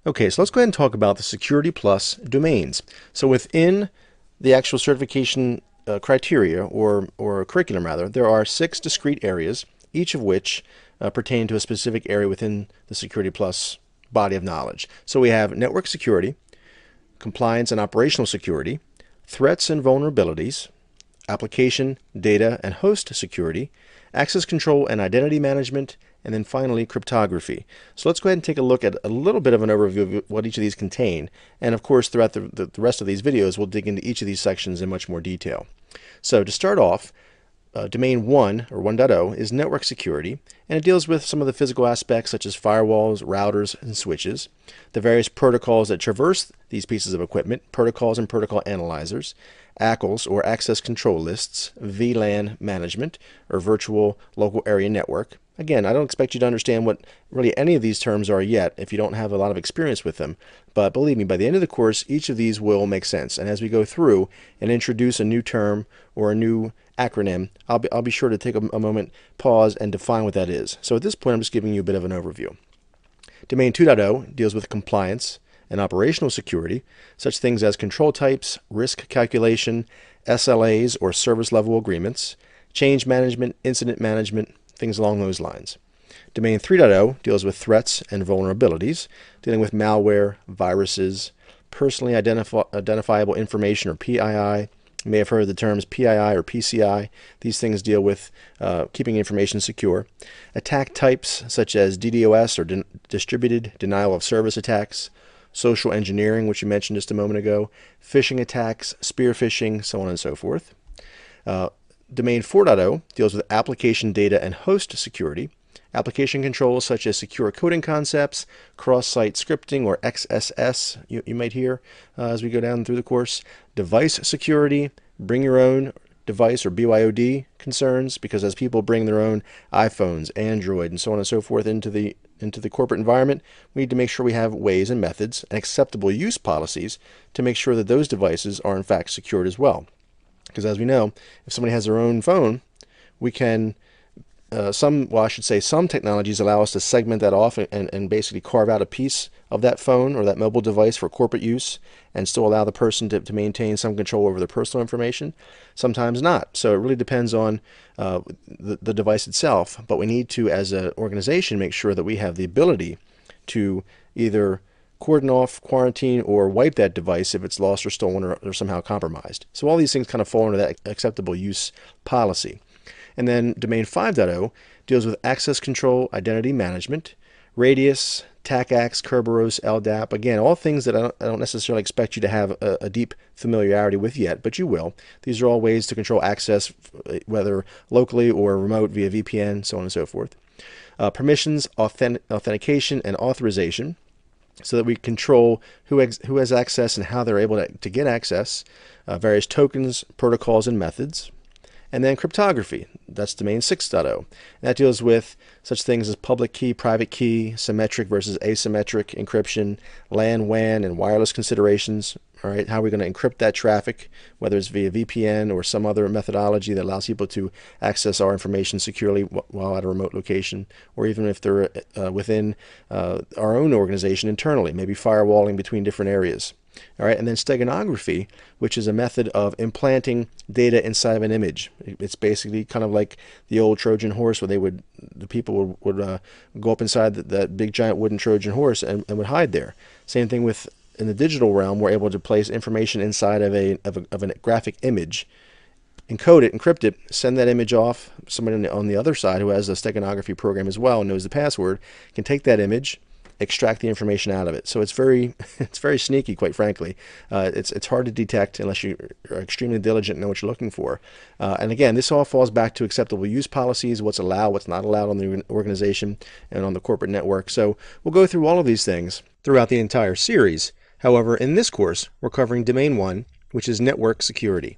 Okay, so let's go ahead and talk about the Security Plus domains. So within the actual certification criteria or curriculum rather, there are 6 discrete areas, each of which pertain to a specific area within the Security Plus body of knowledge. So we have network security, compliance and operational security, threats and vulnerabilities, application, data, and host security, access control and identity management, and then finally cryptography. So let's go ahead and take a look at a little bit of an overview of what each of these contain. And of course, throughout the rest of these videos, we'll dig into each of these sections in much more detail. So to start off, domain 1 or 1.0 is network security, and it deals with some of the physical aspects such as firewalls, routers, and switches, the various protocols that traverse these pieces of equipment, protocols and protocol analyzers, ACLs or access control lists, VLAN management or virtual local area network. Again, I don't expect you to understand what really any of these terms are yet if you don't have a lot of experience with them. But believe me, by the end of the course, each of these will make sense. And as we go through and introduce a new term or a new acronym, I'll be sure to take a moment, pause, and define what that is. So at this point, I'm just giving you a bit of an overview. Domain 2.0 deals with compliance and operational security, such things as control types, risk calculation, SLAs or service level agreements, change management, incident management, things along those lines. Domain 3.0 deals with threats and vulnerabilities, dealing with malware, viruses, personally identifiable information or PII. You may have heard the terms PII or PCI. These things deal with keeping information secure. Attack types such as DDoS or distributed denial of service attacks, social engineering, which you mentioned just a moment ago, phishing attacks, spear phishing, so on and so forth. Domain 4.0 deals with application data and host security, application controls such as secure coding concepts, cross-site scripting or XSS, you might hear as we go down through the course, device security, bring your own device or BYOD concerns, because as people bring their own iPhones, Android, and so on and so forth into the corporate environment, we need to make sure we have ways and methods and acceptable use policies to make sure that those devices are in fact secured as well. Because as we know, if somebody has their own phone, we can, some technologies allow us to segment that off and basically carve out a piece of that phone or that mobile device for corporate use and still allow the person to maintain some control over their personal information. Sometimes not. So it really depends on the device itself. But we need to, as an organization, make sure that we have the ability to either cordon off, quarantine, or wipe that device if it's lost or stolen or somehow compromised. So all these things kind of fall into that acceptable use policy. And then domain 5.0 deals with access control, identity management, Radius, TACACS, Kerberos, LDAP. Again, all things that I don't necessarily expect you to have a deep familiarity with yet, but you will. These are all ways to control access, whether locally or remote via VPN, so on and so forth. Permissions, authentication, and authorization, so that we control who has access and how they're able to get access, various tokens, protocols, and methods. And then cryptography, that's domain 6.0. And that deals with such things as public key, private key, symmetric versus asymmetric encryption, LAN, WAN, and wireless considerations. All right, how are we going to encrypt that traffic, whether it's via VPN or some other methodology that allows people to access our information securely while at a remote location, or even if they're within our own organization internally, maybe firewalling between different areas. All right, and then steganography, which is a method of implanting data inside of an image. It's basically kind of like the old Trojan horse, where the people would go up inside that big giant wooden Trojan horse and would hide there. Same thing with in the digital realm, we're able to place information inside of a graphic image, encode it, encrypt it, send that image off. Somebody on the other side who has a steganography program as well and knows the password can take that image, extract the information out of it. So it's very sneaky, quite frankly. It's hard to detect unless you are extremely diligent and know what you're looking for. And again, this all falls back to acceptable use policies, what's allowed, what's not allowed on the organization and on the corporate network. So we'll go through all of these things throughout the entire series. However, in this course, we're covering domain 1, which is network security.